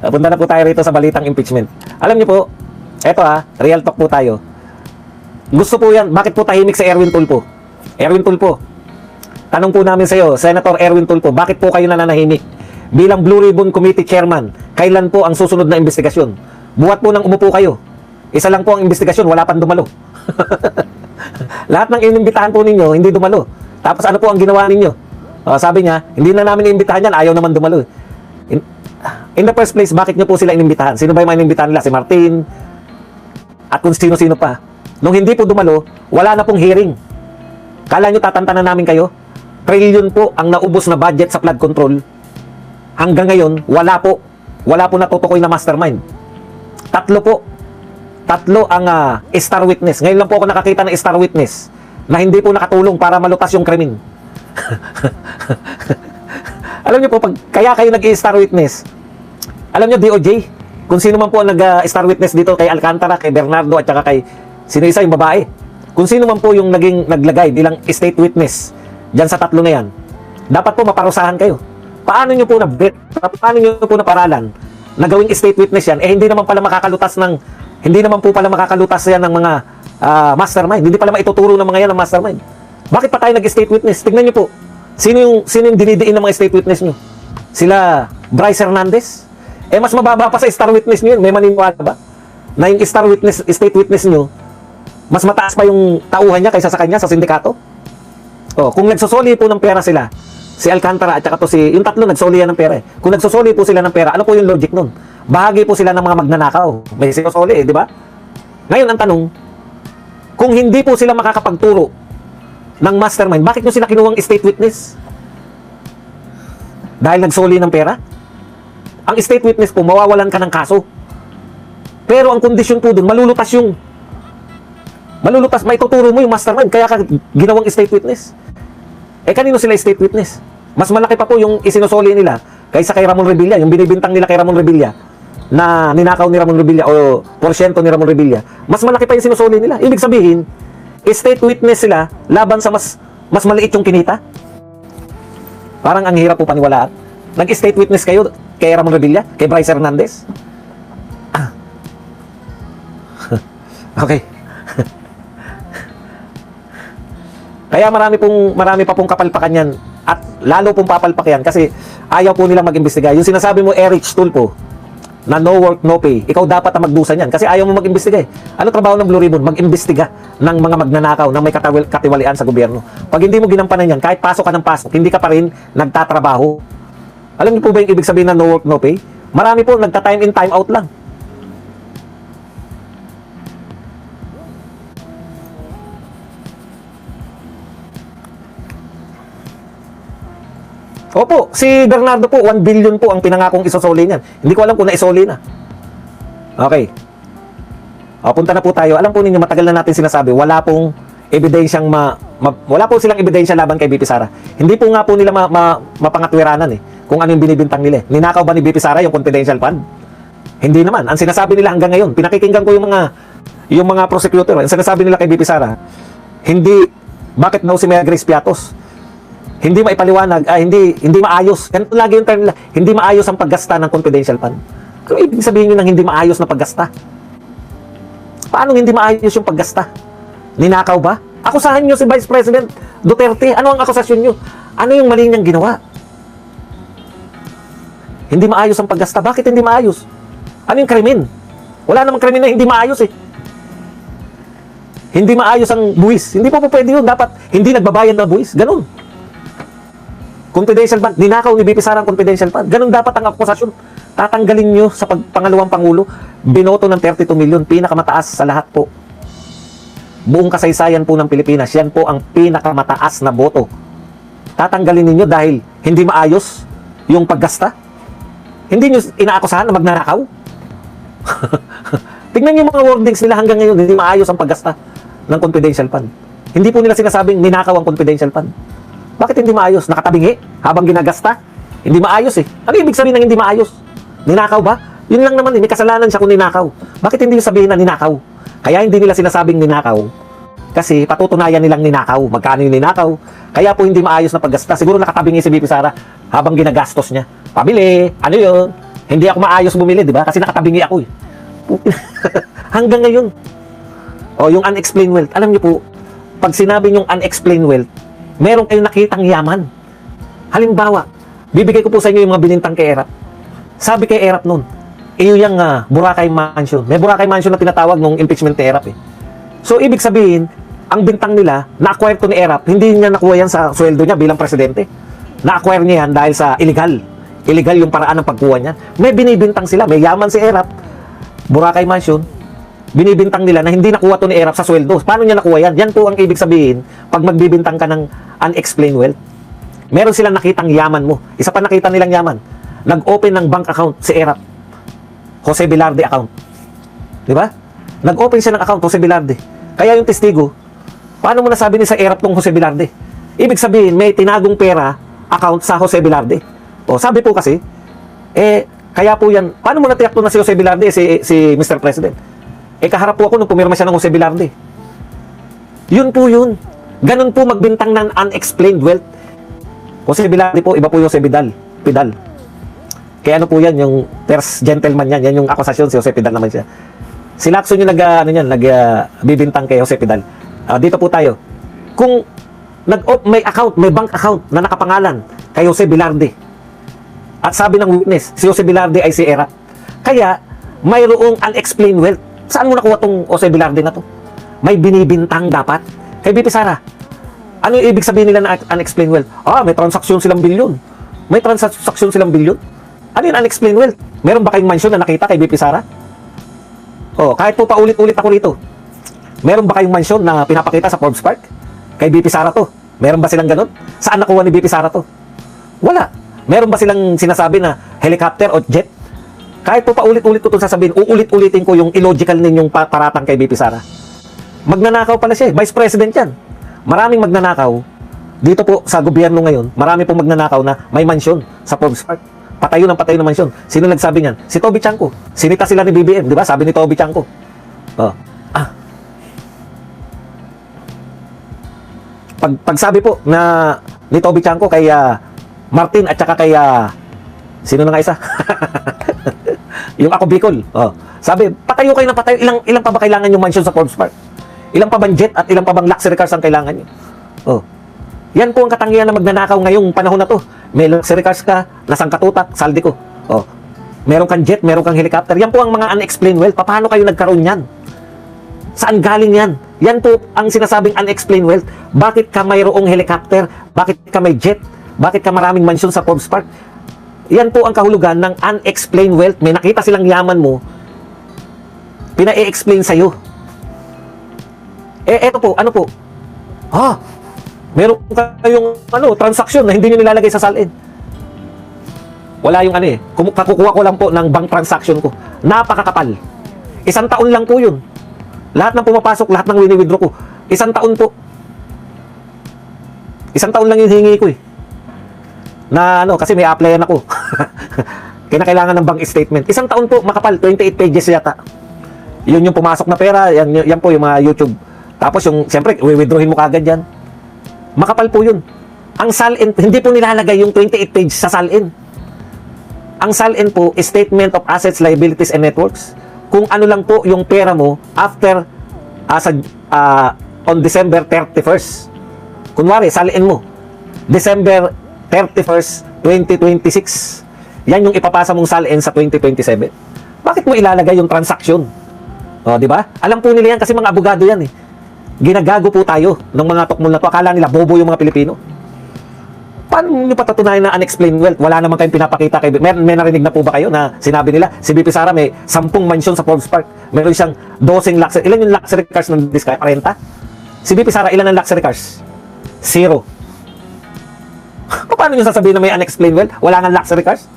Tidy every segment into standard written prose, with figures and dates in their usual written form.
Punta na po tayo rito sa balitang impeachment. Alam niyo po, eto real talk po tayo. Gusto po yan, bakit po tahimik si Erwin Tulfo? Erwin Tulfo, tanong po namin sa iyo, Senator Erwin Tulfo, bakit po kayo nananahimik? Bilang Blue Ribbon Committee Chairman, kailan po ang susunod na investigasyon? Buhat po nang umupo kayo. Isa lang po ang investigasyon, wala pang dumalo. Lahat ng inimbitahan po ninyo, hindi dumalo. Tapos ano po ang ginawa ninyo? Sabi niya, hindi na namin inimbitahan yan, ayaw naman dumalo. In the first place, bakit niyo po sila inimbitahan? Sino ba yung mga inimbitahan nila? Si Martin? At kung sino-sino pa. Nung hindi po dumalo, wala na pong hearing. Kala nyo tatantanan namin kayo? Trillion po ang naubos na budget sa flood control. Hanggang ngayon, wala po. Wala po natutukoy na mastermind. Tatlo ang star witness. Ngayon lang po ako nakakita ng star witness na hindi po nakatulong para malutas yung krimen. Alam niyo po, kaya kayo nag-star witness. Alam niyo, DOJ, kung sino man po ang nag-star witness dito kay Alcantara, kay Bernardo, at saka kay sino isa yung babae. Kung sino man po yung naglagay bilang state witness dyan sa tatlo na yan, dapat po maparusahan kayo. Paano nyo po paano nyo po naparalan na gawing state witness yan? Hindi naman pala makakalutas yan ng mga mastermind. Hindi pala maituturo ng mga yan ng mastermind. Bakit pa tayo nag-state witness? Tignan nyo po. Sino yung dinidiin ng mga state witness nyo? Sila Bryce Hernandez? Mas mababa pa sa star witness nyo yun. May maniniwala ba? Na yung state witness nyo, mas mataas pa yung tauhan niya kaysa sa kanya sa sindikato? Kung nagsusoli po ng pera sila, si Alcantara at saka yung tatlo nagsoli yan ng pera eh. Kung nagsosoli po sila ng pera, ano po yung logic nun? Bahagi po sila ng mga magnanakaw. May sinusoli di ba? Ngayon ang tanong, kung hindi po sila makakapagturo ng mastermind, bakit nyo sila kinuwang state witness? Dahil nagsoli ng pera? Ang state witness po, mawawalan ka ng kaso. Pero ang kondisyon po dun, malulutas, may tuturo mo yung mastermind, kaya ka ginawang state witness. Kanino sila state witness? Mas malaki pa po yung isinusoli nila kaysa kay Ramon Revilla, yung binibintang nila kay Ramon Revilla na ninakaw ni Ramon Revilla o porsyento ni Ramon Revilla. Mas malaki pa yung sinusoli nila. Ibig sabihin, state witness sila laban sa mas maliit yung kinita. Parang ang hirap po paniwalaan. Nag-state witness kayo kay Ramon Revilla, kay Bryce Hernandez. Okay. Kaya marami pa pong kapalpakan yan at lalo pong papalpak yan kasi ayaw po nilang mag-imbestiga. Yung sinasabi mo, Erich Tulfo, na no work, no pay, ikaw dapat ang magdusa niyan kasi ayaw mo mag-imbestiga eh. Ano trabaho ng Blue Ribbon? Mag-imbestiga ng mga magnanakaw na may katiwalian sa gobyerno. Pag hindi mo ginampanan yan, kahit pasok ka ng pasok, hindi ka pa rin nagtatrabaho. Alam niyo po ba yung ibig sabihin ng no work, no pay? Marami po nagta-time in, time out lang. Opo, si Bernardo po, 1 billion po ang pinangakong isosoli niyan. Hindi ko alam kung naisoli na. Okay. Punta na po tayo. Alam po ninyo, matagal na natin sinasabi, wala pong ebidensyang wala po silang ebidensya laban kay BP Sara. Hindi po nga po nila mapangatwiranan kung ano yung binibintang nila. Ninakaw ba ni BP Sara yung confidential fund? Hindi naman. Ang sinasabi nila hanggang ngayon, pinakikinggan ko yung mga prosecutor. Ang sinasabi nila kay BP Sara, bakit daw si Mayor Grace Piatos? Hindi maipaliwanag, hindi maayos. Ganito lagi yung term nila, hindi maayos ang paggasta ng confidential fund. Kung ibig sabihin nyo ng hindi maayos na paggasta? Paano hindi maayos yung paggasta? Ninakaw ba? Akusahan nyo si Vice President Duterte. Ano ang akusasyon nyo? Ano yung mali niyang ginawa? Hindi maayos ang paggasta. Bakit hindi maayos? Ano yung krimen? Wala namang krimen na hindi maayos eh. Hindi maayos ang buwis. Hindi po pwede yun. Dapat hindi nagbabayad ng buwis. Ganun. Confidential fund, ninakaw ni BP Sara ang confidential fund. Ganun dapat ang akusasyon. Tatanggalin nyo sa pangalawang pangulo, binoto ng 32 million, pinakamataas sa lahat po. Buong kasaysayan po ng Pilipinas, yan po ang pinakamataas na boto. Tatanggalin ninyo dahil hindi maayos yung paggasta? Hindi nyo inaakusahan na magnanakaw? Tingnan nyo mga wordings nila hanggang ngayon, hindi maayos ang paggasta ng confidential fund. Hindi po nila sinasabing ninakaw ang confidential fund. Bakit hindi maayos? Nakatabingi habang ginagasta? Hindi maayos eh. Ano ibig sabihin ng hindi maayos? Ninakaw ba? Yun lang naman eh. May kasalanan siya kung ninakaw. Bakit hindi yung sabihin na ninakaw? Kaya hindi nila sinasabing ninakaw. Kasi patutunayan nilang ninakaw. Magkano yung ninakaw? Kaya po hindi maayos na paggasta. Siguro nakatabingi si BP Sara habang ginagastos niya. Pabili. Ano yun? Hindi ako maayos bumili, di ba? Kasi nakatabingi ako eh. Hanggang ngayon. O, yung unexplained wealth. Alam niyo po, pag sinabi yung unexplained wealth, meron kayong nakitang yaman. Halimbawa, bibigay ko po sa inyo yung mga binintang kay Erap. Sabi kay Erap nun, iyo yung Boracay Mansion. May Boracay Mansion na tinatawag nung impeachment ni Erap eh. So, ibig sabihin, ang bintang nila, na-acquire to ni Erap, hindi niya nakuha yan sa sweldo niya bilang presidente. Na-acquire niya yan dahil sa illegal. Illegal yung paraan ng pagkuha niya. May binibintang sila, may yaman si Erap, Boracay Mansion, binibintang nila na hindi nakuha to ni Erap sa sweldo. Paano niya nakuha yan? Yan po ang ibig sabihin pag magbibintang ka ng unexplained wealth. Meron silang nakitang yaman mo. Isa pa nakita nilang yaman. Nag-open ng bank account si Erap. Jose Velarde account. Di ba? Nag-open siya ng account, Jose Velarde. Kaya yung testigo, paano mo nasabi ni sa Erap tong Jose Velarde? Ibig sabihin, may tinagong pera account sa Jose Velarde. O, sabi po kasi, kaya po yan, paano mo natiyak to na si Jose Velarde, si Mr. President? Kaharap po ako nung pumirma siya ng Jose Velarde. Yun po yun. Ganun po magbintang ng unexplained wealth. Jose Velarde po, iba po yung Jose Pidal. Kaya ano po yan, yung first gentleman yan, yan yung akusasyon, si Jose Pidal naman siya. Si Lacson yung bibintang kay Jose Pidal. Dito po tayo. Kung may account, may bank account na nakapangalan kay Jose Velarde, at sabi ng witness, si Jose Velarde ay si Erap, kaya mayroong unexplained wealth. Saan mo nakuha tong Jose Velarde na to? May binibintang dapat. Kay BP Sara, ano yung ibig sabihin nila na unexplained wealth? May transaksyon silang bilyon. May transaksyon silang bilyon? Ano yung unexplained wealth? Meron ba kayong mansion na nakita kay BP Sara? Kahit po paulit-ulit ako rito. Meron ba kayong mansion na pinapakita sa Forbes Park? Kay BP Sara to. Meron ba silang ganun? Saan nakuha ni BP Sara to? Wala. Meron ba silang sinasabi na helicopter o jet? Kahit po paulit-ulit ko itong sasabihin, uulit-ulitin ko yung illogical ninyong paratang kay BP Sara. Magnanakaw pala siya. Vice President yan. Maraming magnanakaw. Dito po sa gobyerno ngayon, marami pong magnanakaw na may mansion sa Forbes Park. Patayo ng mansyon. Sino nagsabi niyan? Si Toby Chanko. Sinita sila ni BBM, di ba? Sabi ni Toby Chanko. Pag sabi po na ni Toby Chanko kay Martin at saka kay sino na nga isa? Yung ako Bicol. Sabi, patayo kayo ng patayo. Ilang pa ba kailangan yung mansion sa Forbes Park? Ilang pa bang jet at ilang pa bang luxury cars ang kailangan nyo? Yan po ang katangian na magnanakaw ngayong panahon na to. May luxury cars ka, nasang katutak, saldi ko. Meron kang jet, meron kang helicopter. Yan po ang mga unexplained wealth. Paano kayo nagkaroon yan? Saan galing yan? Yan po ang sinasabing unexplained wealth. Bakit ka mayroong helicopter? Bakit ka may jet? Bakit ka maraming mansion sa Forbes Park? Yan po ang kahulugan ng unexplained wealth. May nakita silang yaman mo, pina-explain sa'yo. Eto po, ano po? Meron kayong transaksyon na hindi nyo nilalagay sa salin. Wala yung kakukuha ko lang po ng bank transaction ko. Napakakapal. 1 taon lang po yun. Lahat ng pumapasok, lahat ng wini-withdraw ko. 1 taon po. 1 taon lang yung hingi ko Na kasi may applyan ako. Kinakailangan ng bank statement. 1 taon po, makapal. 28 pages yata. Yun yung pumasok na pera. Yan po yung mga YouTube. Tapos yung, siyempre, withdrawin mo kagad yan. Makapal po yun. Ang SALN, hindi po nilalagay yung 28 page sa SALN. Ang SALN po is Statement of Assets, Liabilities, and Networks. Kung ano lang po yung pera mo after on December 31st. Kunwari, SALN mo, December 31st, 2026. Yan yung ipapasa mong SALN sa 2027. Bakit mo ilalagay yung transaction? Di ba? Alam po nila yan kasi mga abogado yan Ginagago po tayo ng mga tukmol na to. Akala nila bobo yung mga Pilipino. Paano nyo patatunayan na unexplained wealth? Wala naman kayong pinapakita kay may narinig na po ba kayo na sinabi nila si BP Sara may 10 mansion sa Forbes Park. Meron siyang 12 luxury. Ilan yung luxury cars ng Diskaya? 40? Si BP Sara, ilan ang luxury cars? 0. Paano nyo sasabihin na may unexplained wealth? Wala nga luxury cars?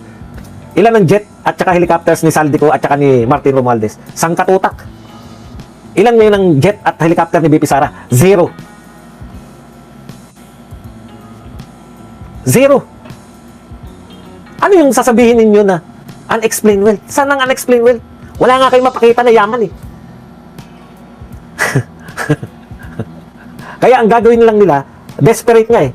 Ilan ang jet at saka helicopters ni Saldico at saka ni Martin Romualdez? Sangkatutak. Ilan ngayon ang jet at helicopter ni BP Sara? 0. 0. Ano yung sasabihin ninyo na unexplained wealth? Saan ang unexplained wealth? Wala nga kayong mapakita na yaman Kaya ang gagawin lang nila, desperate nga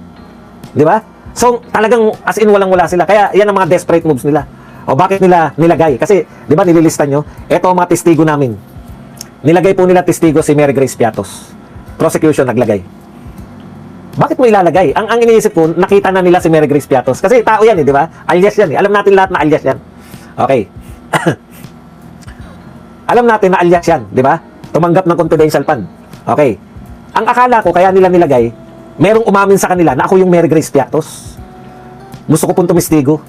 Di ba? So, talagang as in walang-wala sila. Kaya yan ang mga desperate moves nila. O bakit nila nilagay? Kasi, di ba nililista nyo? Ito ang mga testigo namin. Nilagay po nila testigo si Mary Grace Piatos. Prosecution naglagay. Bakit mo ilalagay? Ang iniisip ko, nakita na nila si Mary Grace Piatos. Kasi tao yan di ba? Alias yan Alam natin lahat na alias yan. Okay. Alam natin na alias yan, di ba? Tumanggap ng confidential fund. Okay. Ang akala ko, kaya nila nilagay, merong umamin sa kanila na ako yung Mary Grace Piatos. Gusto ko pong tumistigo.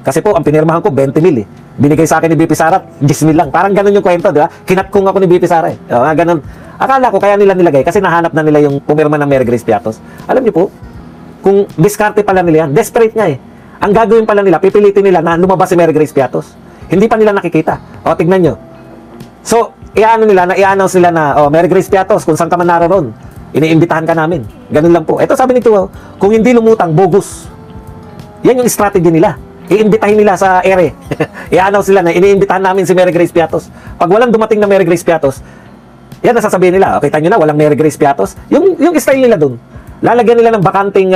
Kasi po, ang pinirmahan ko, 20 mil eh. Binigay sa akin ni BP Sara, 10 mil lang. Parang ganun yung kwento, di ba? Kinatkong ako ni BP Sara eh. Ganun. Akala ko, kaya nila nilagay, kasi nahanap na nila yung pumirma ng Mary Grace Piatos. Alam niyo po, kung diskarte pala nila yan, desperate nga eh. Ang gagawin pala nila, pipilitin nila na lumabas si Mary Grace Piatos. Hindi pa nila nakikita. O, tignan nyo. So, i-announce nila na, Mary Grace Piatos, kung saan ka man naroon, iniimbitahan ka namin. Ganun lang po. Ito sabi nito, kung hindi lumutang, bogus. Yan yung strategy nila. Iimbitahin nila sa ere. I-announce nila na iniimbitahan namin si Mary Grace Piatos. Pag walang dumating na Mary Grace Piatos, yan nasasabihin nila. Okay, tanyo na, walang Mary Grace Piatos. Yung style nila dun. Lalagyan nila ng bakanting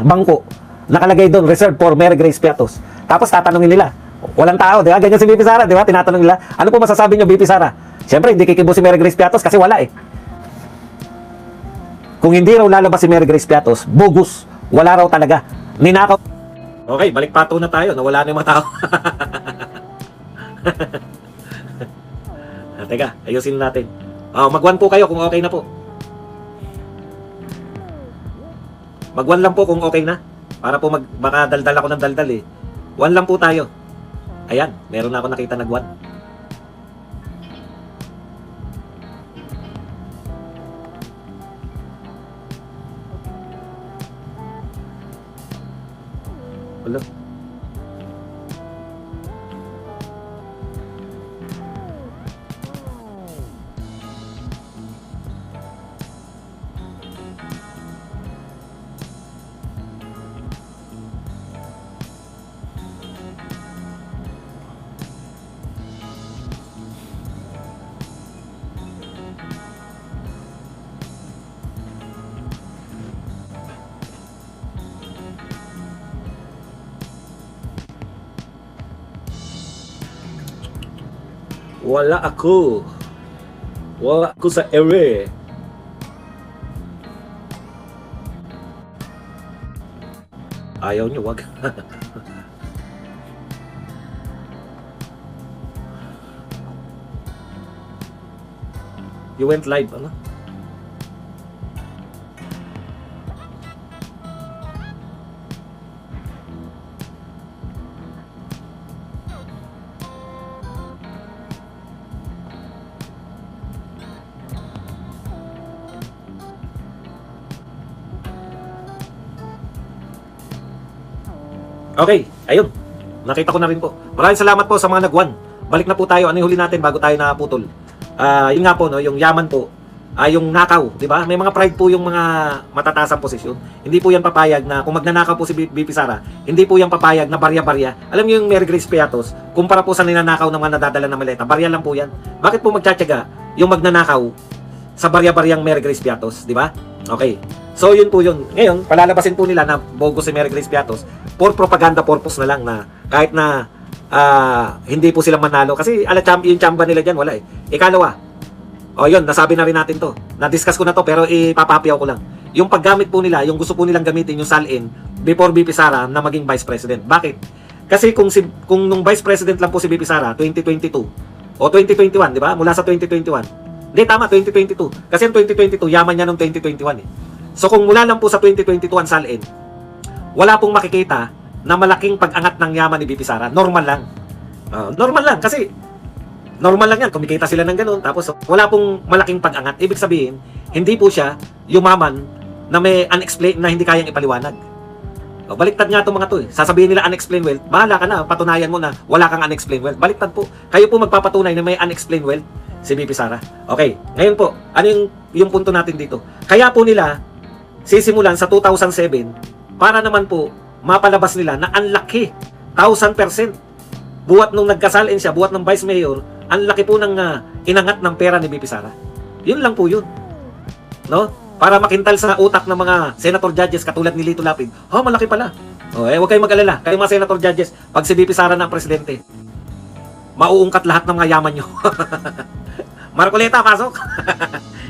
bangko. Nakalagay dun, reserved for Mary Grace Piatos. Tapos tatanungin nila, walang tao, di ba? Ganyan si BP Sara, di ba? Tinatanong nila, ano po masasabi nyo, BP Sara? Siyempre, hindi kikibo si Mary Grace Piatos kasi wala eh. Kung hindi raw lalabas si Mary Grace Piatos, bogus. Wala raw talaga. Ninakaw. Okay, balik pato na tayo. Nawala na yung mga tao. Teka, ayusin natin. Mag-1 po kayo kung okay na po. Mag-1 lang po kung okay na. Para po baka daldal ako ng daldal eh. 1 lang po tayo. Ayan, meron na ako nakita nag-1. Hello? Wala ako. Wala ako sa ere. Ayaw nyo, wag. You went live, ano? Okay, ayun. Nakita ko na rin po. Maraming salamat po sa mga nag-1. Balik na po tayo. Ano yung huli natin bago tayo naputol? Yun nga po, no, yung yaman po, yung nakaw, di ba? May mga pride po yung mga matatasang posisyon. Hindi po yan papayag na, kung magnanakaw po si BP Sara, hindi po yan papayag na barya-barya. Alam niyo yung Mary Grace Piatos, kumpara po sa ninanakaw ng mga nadadala na maleta, barya lang po yan. Bakit po magtsatsaga yung magnanakaw sa barya-baryang Mary Grace Piatos, di ba? Okay. So yun po yun. Ngayon, palalabasin po nila na bogus si Mary Grace Piatos for propaganda purpose na lang, na kahit na hindi po sila manalo. Kasi yung chamba nila dyan, wala eh. Ikalawa, yun, nasabi na rin natin to. Na-discuss ko na to, pero ipapapiyaw ko lang. Yung paggamit po nila, yung gusto po nilang gamitin, yung salin, before BP Sara na maging Vice President. Bakit? Kasi kung nung Vice President lang po si BP Sara, 2022, o 2021, di ba? Mula sa 2021. Hindi, tama, 2022. Kasi yung 2022, yaman niya nung 2021 eh. So kung mula lang po sa 2022 ang salin, wala pong makikita na malaking pag-angat ng yaman ni BP Sara. Normal lang. Normal lang kasi normal lang yan. Kumikita sila ng ganun. Tapos wala pong malaking pag-angat. Ibig sabihin, hindi po siya yumaman na may unexplained, na hindi kayang ipaliwanag. Baliktad nga itong mga to eh. Sasabihin nila unexplained wealth. Bahala ka na. Patunayan mo na wala kang unexplained wealth. Baliktad po. Kayo po magpapatunay na may unexplained wealth si BP Sara. Okay. Ngayon po, ano yung punto natin dito? Kaya po nila sisimulan sa 2007 para naman po mapalabas nila na ang laki, 1,000%. Buwat nung nagkasalin siya, buwat ng Vice Mayor, ang laki po ng inangat ng pera ni BP Sara. Yun lang po yun. No? Para makintal sa utak ng mga senator judges katulad ni Lito Lapid, malaki pala. Huwag kayong mag-alala. Kayong mga senator judges, pag si VP Sara na ang presidente, mauungkat lahat ng mga yaman nyo. Marcoleta, pasok.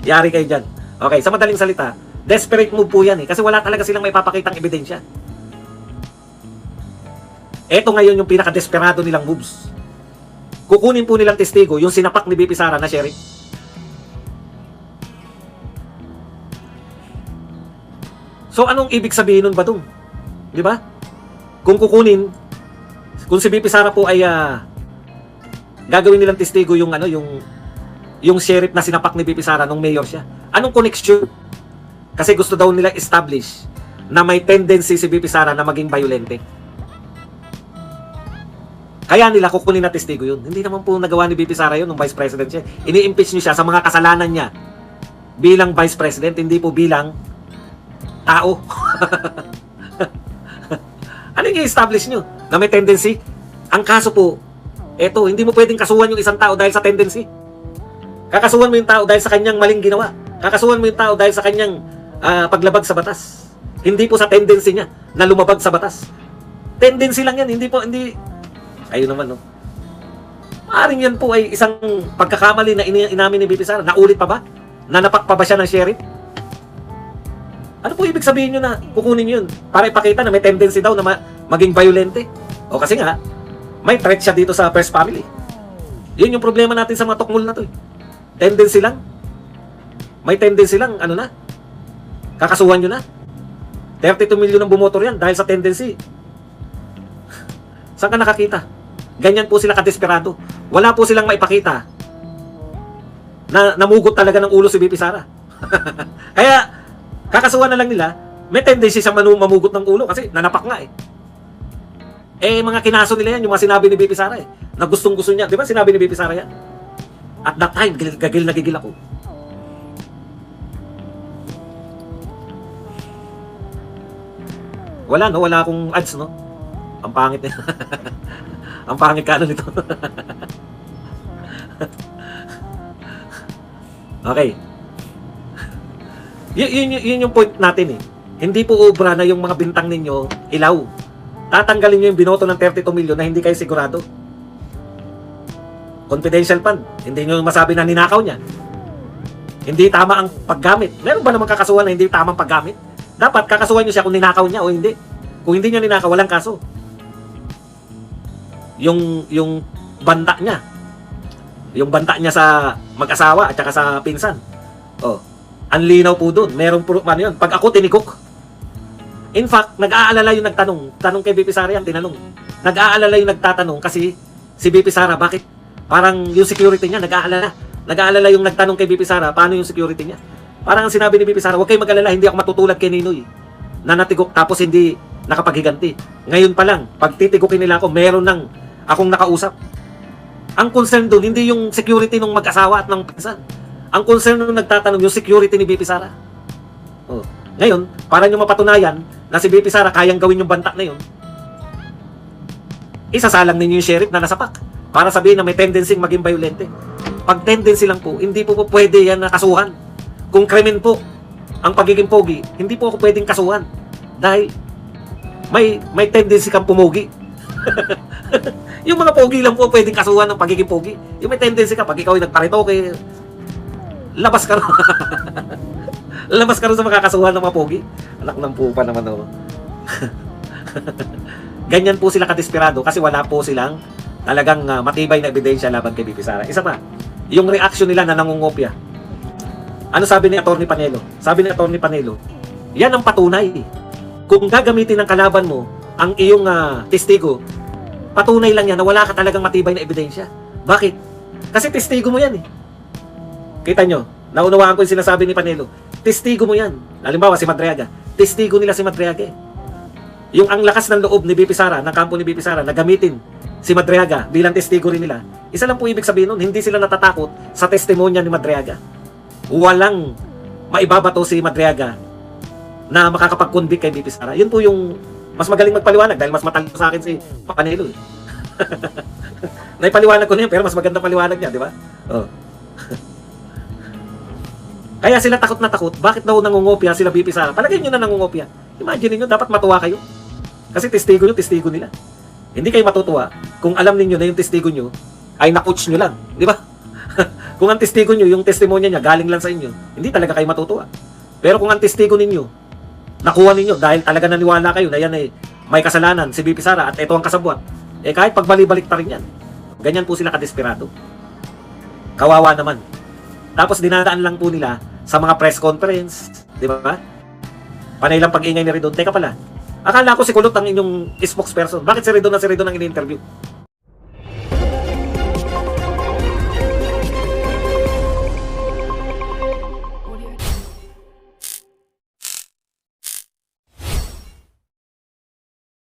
Yari kayo dyan. Okay, sa madaling salita, desperate move po yan kasi wala talaga silang may papakitang ebidensya. Ito ngayon yung pinaka-desperado nilang moves. Kukunin po nilang testigo yung sinapak ni VP Sara na sheriff. So anong ibig sabihin nun ba dun? Di ba? Kung kukunin, kung si VP Sara po ay gagawin nilang testigo yung yung sheriff na sinapak ni VP Sara nung mayor siya. Anong connection? Kasi gusto daw nila establish na may tendency si VP Sara na maging violente. Kaya nila kukunin na testigo yun. Hindi naman po nagawa ni VP Sara yun nung vice president siya. Ini-impeach niyo siya sa mga kasalanan niya bilang vice president, hindi po bilang tao. Ano yung i-establish nyo? Na may tendency? Ang kaso po, eto, hindi mo pwedeng kasuhan yung isang tao dahil sa tendency. Kakasuhan mo yung tao dahil sa kanyang maling ginawa. Kakasuhan mo yung tao dahil sa kanyang paglabag sa batas. Hindi po sa tendency niya na lumabag sa batas. Tendency lang yan, hindi. Ayun naman, no? Maaring yan po ay isang pagkakamali na inamin ni VP Sara. Naulit pa ba? Nanapak pa ba siya ng sheriff? Ano po ibig sabihin nyo na kukunin yun? Para ipakita na may tendency daw na maging violente. O kasi nga, may threat siya dito sa first family. Yun yung problema natin sa mga tukmol na to. Tendency lang. May tendency lang, ano na? Kakasuhan nyo na. 32 million ang bumotor yan dahil sa tendency. Saan ka nakakita? Ganyan po sila kadesperado. Wala po silang maipakita na namugot talaga ng ulo si VP Sara. Kaya, kakasuhan na lang nila, may tendency siyang mamugot ng ulo kasi nanapak nga eh. Mga kinaso nila yan, yung mga sinabi ni VP Sara eh, na gustong-gusto niya. Di ba sinabi ni VP Sara yan? At that time, gagil na gigil ako. Wala no, wala akong ads no. Ang pangit eh. Ang pangit ka nito. Okay. Yun yung point natin eh. Hindi po obra na yung mga bintang ninyo ilaw. Tatanggalin nyo yung binoto ng 32 million na hindi kayo sigurado. Confidential fund. Hindi nyo masabi na ninakaw niya. Hindi tama ang paggamit. Meron ba naman kakasuhan na hindi tamang paggamit? Dapat kakasuhan nyo siya kung ninakaw niya o hindi. Kung hindi nyo ninakaw, walang kaso. Yung banta niya. Yung banta niya sa mag-asawa at saka sa pinsan. Oh. Ang linaw po doon. Merong ano yun. Pag ako tinikok. In fact, nag-aalala yung tanong kay VP Sara yan, tinanong. Nag-aalala yung nagtatanong kasi si VP Sara, bakit? Parang yung security niya, nag-aalala yung nagtanong kay VP Sara, paano yung security niya? Parang sinabi ni VP Sara, huwag kayong mag-alala, hindi ako matutulad kay Ninoy. Na natigok tapos hindi nakapaghiganti. Ngayon pa lang, pag titigukin nila ako, meron nang akong nakausap. Ang concern doon, hindi yung security ng mag-asawa at ng pinsan. Ang concern nung nagtatanong, yung security ni VP Sara. Oh. Ngayon, para nyo mapatunayan na si VP Sara kayang gawin yung banta na yun, isasalang ninyo yung sheriff na nasapak para sabihin na may tendency maging violente. Pag tendency lang po, hindi po pwede yan na kasuhan. Kung krimen po ang pagiging pogi, hindi po ako pwedeng kasuhan dahil may tendency kang pumogi. Yung mga pogi lang po pwedeng kasuhan ng pagiging pogi. Yung may tendency ka, pag ikaw ay nagparitoke, labas ka rin. Labas ka rin sa makakasuhan ng mga pogi. Anak ng pupa naman ako. Ganyan po sila kadesperado kasi wala po silang talagang matibay na ebidensya laban kay VP Sara. Isa pa, yung reaction nila na nangungopia. Ano sabi ni Atty. Panelo? Sabi ni Atty. Panelo, yan ang patunay. Kung gagamitin ng kalaban mo ang iyong testigo, patunay lang yan na wala ka talagang matibay na ebidensya. Bakit? Kasi testigo mo yan eh. Kita nyo, naunawaan ko yung sinasabi ni Panelo. Testigo mo yan. Halimbawa si Madriaga. Testigo nila si Madriaga eh. Yung ang lakas ng loob ni VP Sara, ng kampo ni VP Sara, na gamitin si Madriaga bilang testigo rin nila. Isa lang po ibig sabihin nun, hindi sila natatakot sa testimonya ni Madriaga. Walang maibabato si Madriaga na makakapag-convict kay VP Sara. Yun po yung mas magaling magpaliwanag dahil mas matalino sa akin si Panelo. Naipaliwanag ko na yun, pero mas maganda paliwanag niya, di ba? Oh. Kaya sila takot na takot. Bakit daw nangungopia sila VP Sara? Palagay nyo na nangungopia. Imagine nyo, dapat matuwa kayo. Kasi testigo nila. Hindi kayo matutuwa kung alam ninyo na yung testigo nyo ay na-coach nyo lang. Di ba? Kung ang testigo nyo, yung testimonya niya galing lang sa inyo, hindi talaga kayo matutuwa. Pero kung ang testigo ninyo, nakuha ninyo dahil talaga naniwala kayo na yan ay may kasalanan, si BP Sara at ito ang kasabwat, eh kahit pagbali-balik pa rin yan. Ganyan po sila kadesperado. Kawawa naman. Tapos dinadaan lang po nila sa mga press conference, di ba? Panay lang pag-ingay ni Redon. Teka pala, akala ko si Kulot ang inyong spokesperson. Bakit si Redon ang in-interview?